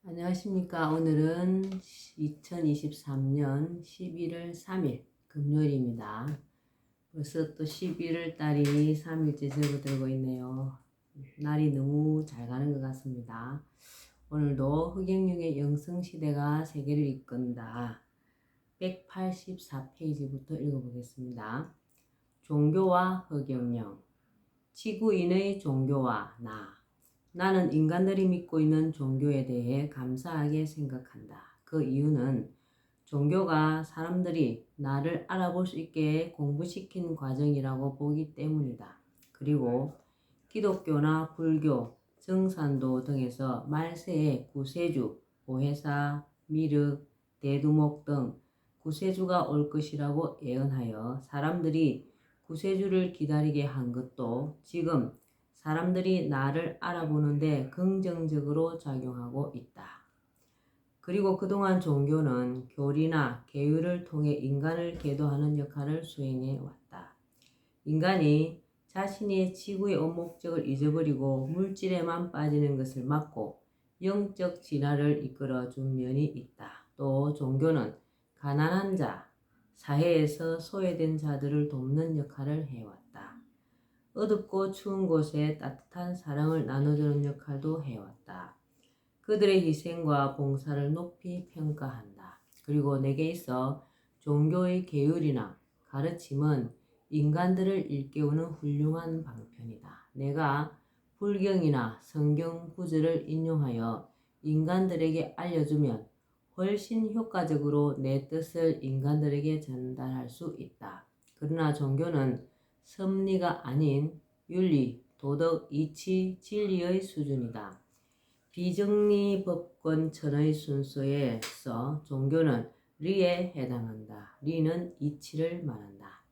안녕하십니까. 오늘은 2023년 11월 3일 금요일입니다. 벌써 또 11월 달이 3일째 접어들고 있네요. 날이 너무 잘 가는 것 같습니다. 오늘도 흑영룡의 영성시대가 세계를 이끈다. 184페이지부터 읽어보겠습니다. 종교와 흑영룡. 지구인의 종교와 나는 인간들이 믿고 있는 종교에 대해 감사하게 생각한다. 그 이유는 종교가 사람들이 나를 알아볼 수 있게 공부시킨 과정이라고 보기 때문이다. 그리고 기독교나 불교, 정산도 등에서 말세에 구세주, 보혜사, 미륵, 대두목 등 구세주가 올 것이라고 예언하여 사람들이 구세주를 기다리게 한 것도 지금 사람들이 나를 알아보는데 긍정적으로 작용하고 있다. 그리고 그동안 종교는 교리나 계율을 통해 인간을 계도하는 역할을 수행해 왔다. 인간이 자신이 지구의 온 목적을 잊어버리고 물질에만 빠지는 것을 막고 영적 진화를 이끌어준 면이 있다. 또 종교는 가난한 자, 사회에서 소외된 자들을 돕는 역할을 해왔다. 어둡고 추운 곳에 따뜻한 사랑을 나눠주는 역할도 해왔다. 그들의 희생과 봉사를 높이 평가한다. 그리고 내게 있어 종교의 계율이나 가르침은 인간들을 일깨우는 훌륭한 방편이다. 내가 불경이나 성경 구절을 인용하여 인간들에게 알려주면 훨씬 효과적으로 내 뜻을 인간들에게 전달할 수 있다. 그러나 종교는 섭리가 아닌 윤리, 도덕, 이치, 진리의 수준이다. 비정리법권천의 순서에서 종교는 리에 해당한다. 리는 이치를 말한다.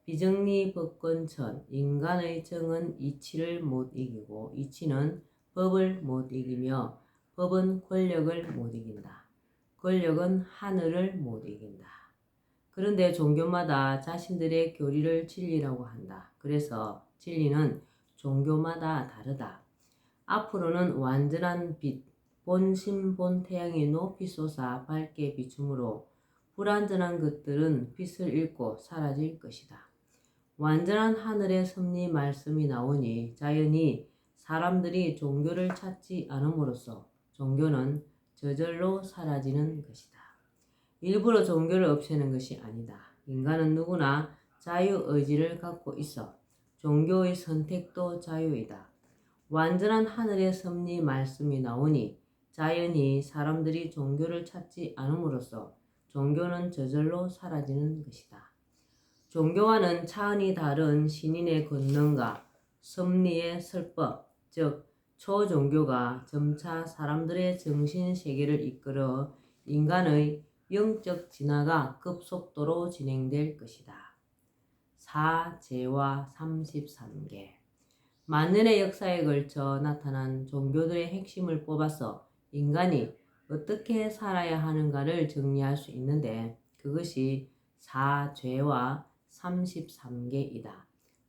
비정리법권천, 인간의 정은 이치를 못 이기고 이치는 법을 못 이기며 법은 권력을 못 이긴다. 권력은 하늘을 못 이긴다. 그런데 종교마다 자신들의 교리를 진리라고 한다. 그래서 진리는 종교마다 다르다. 앞으로는 완전한 빛, 본심 본태양이 높이 솟아 밝게 비추므로 불완전한 것들은 빛을 잃고 사라질 것이다. 완전한 하늘의 섭리 말씀이 나오니 자연히 사람들이 종교를 찾지 않음으로써 종교는 저절로 사라지는 것이다. 일부러 종교를 없애는 것이 아니다. 인간은 누구나 자유의지를 갖고 있어 종교의 선택도 자유이다. 완전한 하늘의 섭리 말씀이 나오니 자연히 사람들이 종교를 찾지 않음으로써 종교는 저절로 사라지는 것이다. 종교와는 차원이 다른 신인의 권능과 섭리의 설법, 즉 초종교가 점차 사람들의 정신세계를 이끌어 인간의 영적 진화가 급속도로 진행될 것이다. 사제와 33개. 만년의 역사에 걸쳐 나타난 종교들의 핵심을 뽑아서 인간이 어떻게 살아야 하는가를 정리할 수 있는데 그것이 사죄와 33개이다.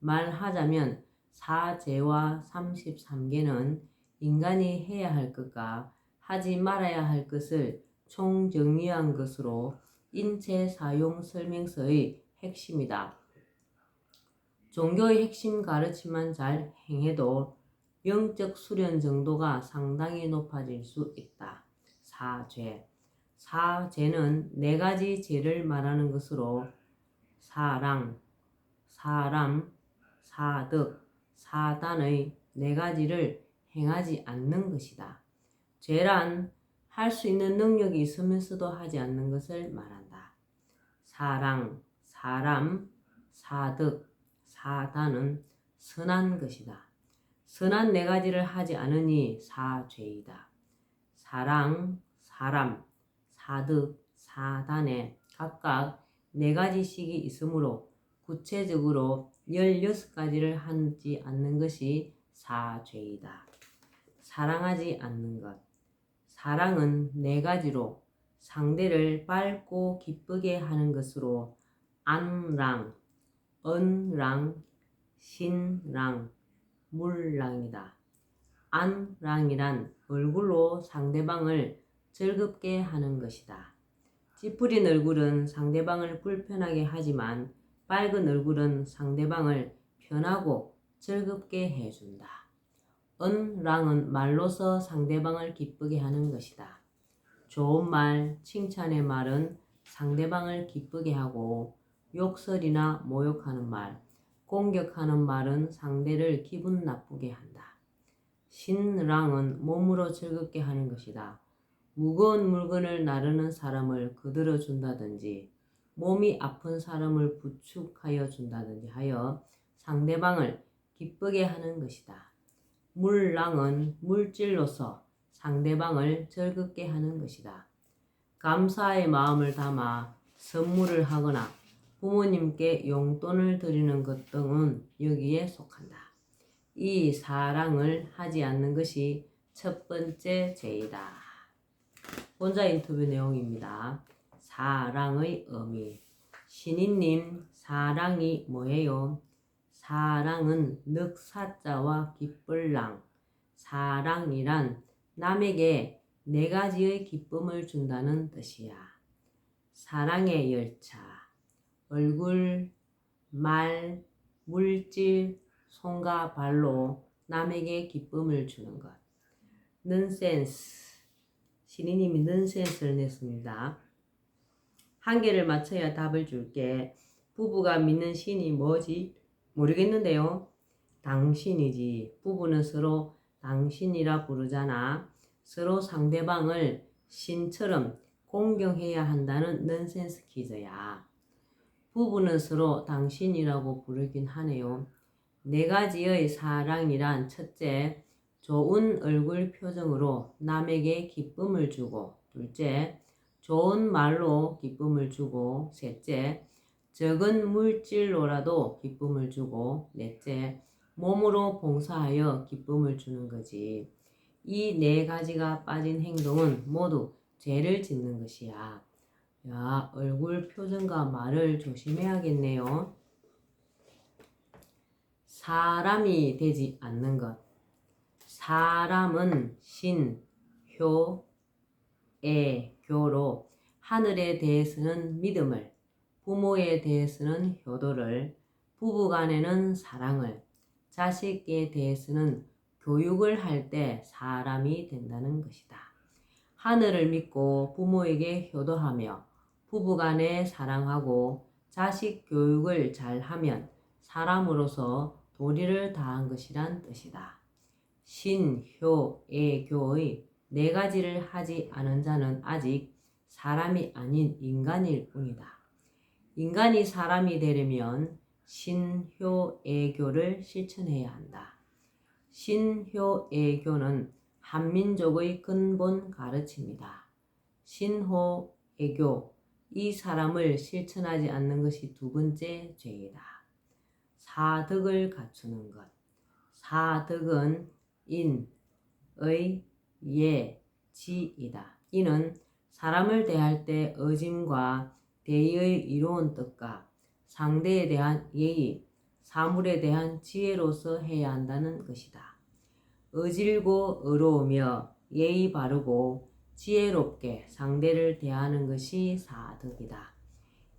말하자면 사죄와 33개는 인간이 해야 할 것과 하지 말아야 할 것을 총정리한 것으로 인체 사용 설명서의 핵심이다. 종교의 핵심 가르침만 잘 행해도 영적 수련 정도가 상당히 높아질 수 있다. 사죄. 사죄는 네 가지 죄를 말하는 것으로 사랑, 사람, 사득, 사단의 네 가지를 행하지 않는 것이다. 죄란 할 수 있는 능력이 있으면서도 하지 않는 것을 말한다. 사랑, 사람, 사득, 사단은 선한 것이다. 선한 네 가지를 하지 않으니 사죄이다. 사랑, 사람, 사득, 사단에 각각 네 가지씩이 있으므로 구체적으로 16가지를 하지 않는 것이 사죄이다. 사랑하지 않는 것. 사랑은 네 가지로 상대를 밝고 기쁘게 하는 것으로 안랑, 언랑, 신랑, 물랑이다. 안랑이란 얼굴로 상대방을 즐겁게 하는 것이다. 찌푸린 얼굴은 상대방을 불편하게 하지만 밝은 얼굴은 상대방을 편하고 즐겁게 해준다. 은랑은 말로서 상대방을 기쁘게 하는 것이다. 좋은 말, 칭찬의 말은 상대방을 기쁘게 하고 욕설이나 모욕하는 말, 공격하는 말은 상대를 기분 나쁘게 한다. 신랑은 몸으로 즐겁게 하는 것이다. 무거운 물건을 나르는 사람을 거들어 준다든지 몸이 아픈 사람을 부축하여 준다든지 하여 상대방을 기쁘게 하는 것이다. 물랑은 물질로서 상대방을 즐겁게 하는 것이다. 감사의 마음을 담아 선물을 하거나 부모님께 용돈을 드리는 것 등은 여기에 속한다. 이 사랑을 하지 않는 것이 첫 번째 죄이다. 혼자 인터뷰 내용입니다. 사랑의 의미. 신인님, 사랑이 뭐예요? 사랑은 늑사자와 기쁠랑. 사랑이란 남에게 4가지의 기쁨을 준다는 뜻이야. 사랑의 열차. 얼굴, 말, 물질, 손과 발로 남에게 기쁨을 주는 것. 넌센스. 신이님이 넌센스를 냈습니다. 한 개를 맞춰야 답을 줄게. 부부가 믿는 신이 뭐지? 모르겠는데요. 당신이지. 부부는 서로 당신이라 부르잖아. 서로 상대방을 신처럼 공경해야 한다는 넌센스 퀴즈야. 부부는 서로 당신이라고 부르긴 하네요. 4가지의 사랑이란 첫째, 좋은 얼굴 표정으로 남에게 기쁨을 주고, 둘째, 좋은 말로 기쁨을 주고, 셋째, 적은 물질로라도 기쁨을 주고, 넷째, 몸으로 봉사하여 기쁨을 주는 거지. 이 4가지가 빠진 행동은 모두 죄를 짓는 것이야. 야, 얼굴 표정과 말을 조심해야겠네요. 사람이 되지 않는 것. 사람은 신, 효, 애, 교로 하늘에 대해서는 믿음을, 부모에 대해서는 효도를, 부부간에는 사랑을, 자식에 대해서는 교육을 할 때 사람이 된다는 것이다. 하늘을 믿고 부모에게 효도하며 부부간에 사랑하고 자식 교육을 잘하면 사람으로서 도리를 다한 것이란 뜻이다. 신, 효, 애, 교의 4가지를 하지 않은 자는 아직 사람이 아닌 인간일 뿐이다. 인간이 사람이 되려면 신, 효, 애, 교를 실천해야 한다. 신, 효, 애, 교는 한민족의 근본 가르침이다. 신호, 애교, 이 사람을 실천하지 않는 것이 2번째 죄이다. 사덕을 갖추는 것. 사덕은 인, 의, 예, 지이다. 이는 사람을 대할 때 어짐과 대의의 이로운 뜻과 상대에 대한 예의, 사물에 대한 지혜로서 해야 한다는 것이다. 어질고 의로우며 예의 바르고 지혜롭게 상대를 대하는 것이 사덕이다.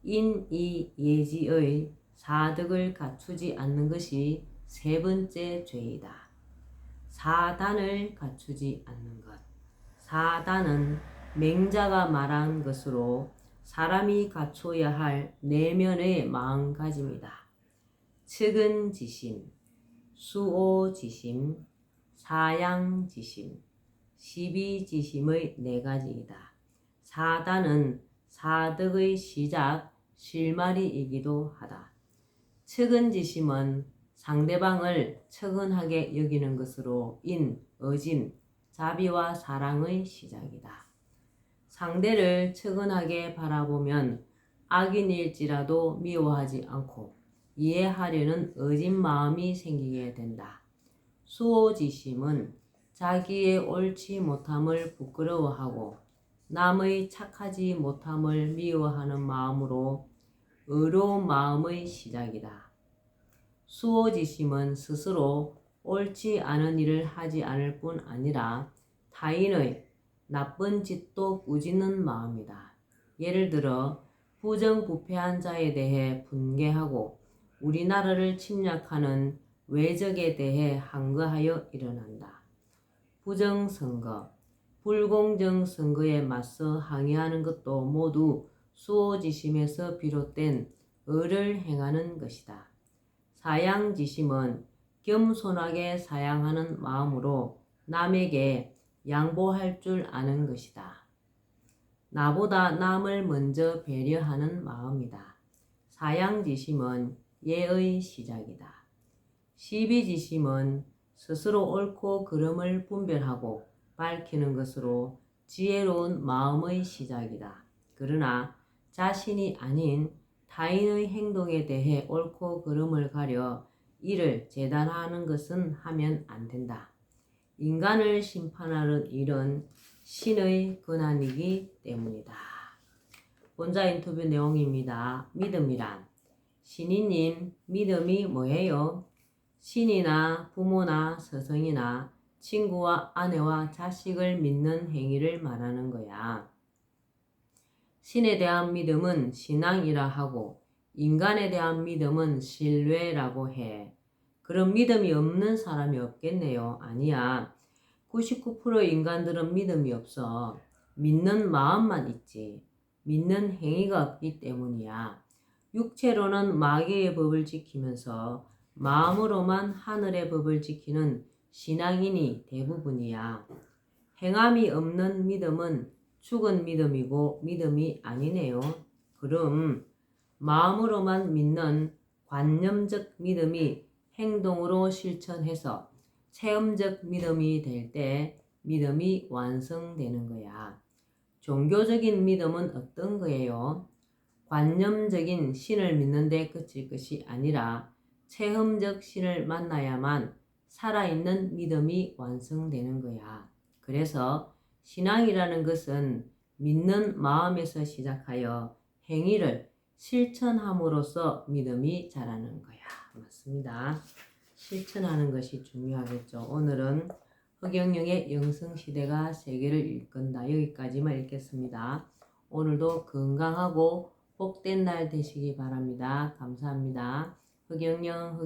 인이 예지의 사덕을 갖추지 않는 것이 3번째 죄이다. 사단을 갖추지 않는 것. 사단은 맹자가 말한 것으로 사람이 갖춰야 할 내면의 마음가짐이다. 측은지심, 수오지심, 사양지심, 시비지심의 4가지이다. 사단은 사덕의 시작, 실마리이기도 하다. 측은지심은 상대방을 측은하게 여기는 것으로 인, 어짐, 자비와 사랑의 시작이다. 상대를 측은하게 바라보면 악인일지라도 미워하지 않고 이해하려는 어진 마음이 생기게 된다. 수오지심은 자기의 옳지 못함을 부끄러워하고 남의 착하지 못함을 미워하는 마음으로 의로운 마음의 시작이다. 수오지심은 스스로 옳지 않은 일을 하지 않을 뿐 아니라 타인의 나쁜 짓도 꾸짖는 마음이다. 예를 들어 부정부패한 자에 대해 분개하고 우리나라를 침략하는 외적에 대해 항거하여 일어난다. 부정선거, 불공정 선거에 맞서 항의하는 것도 모두 수호지심에서 비롯된 의를 행하는 것이다. 사양지심은 겸손하게 사양하는 마음으로 남에게 양보할 줄 아는 것이다. 나보다 남을 먼저 배려하는 마음이다. 사양지심은 예의 시작이다. 시비지심은 스스로 옳고 그름을 분별하고 밝히는 것으로 지혜로운 마음의 시작이다. 그러나 자신이 아닌 타인의 행동에 대해 옳고 그름을 가려 이를 재단하는 것은 하면 안 된다. 인간을 심판하는 일은 신의 권한이기 때문이다. 본자 인터뷰 내용입니다. 믿음이란 신이님, 믿음이 뭐예요? 신이나 부모나 스승이나 친구와 아내와 자식을 믿는 행위를 말하는 거야. 신에 대한 믿음은 신앙이라 하고 인간에 대한 믿음은 신뢰라고 해. 그런 믿음이 없는 사람이 없겠네요. 아니야. 99% 인간들은 믿음이 없어. 믿는 마음만 있지. 믿는 행위가 없기 때문이야. 육체로는 마귀의 법을 지키면서 마음으로만 하늘의 법을 지키는 신앙인이 대부분이야. 행함이 없는 믿음은 죽은 믿음이고 믿음이 아니네요. 그럼 마음으로만 믿는 관념적 믿음이 행동으로 실천해서 체험적 믿음이 될 때 믿음이 완성되는 거야. 종교적인 믿음은 어떤 거예요? 관념적인 신을 믿는 데 그칠 것이 아니라 체험적 신을 만나야만 살아있는 믿음이 완성되는 거야. 그래서 신앙이라는 것은 믿는 마음에서 시작하여 행위를 실천함으로써 믿음이 자라는 거야. 맞습니다. 실천하는 것이 중요하겠죠. 오늘은 허경영의 영성시대가 세계를 일건다. 여기까지만 읽겠습니다. 오늘도 건강하고 복된 날 되시기 바랍니다. 감사합니다. 허경영.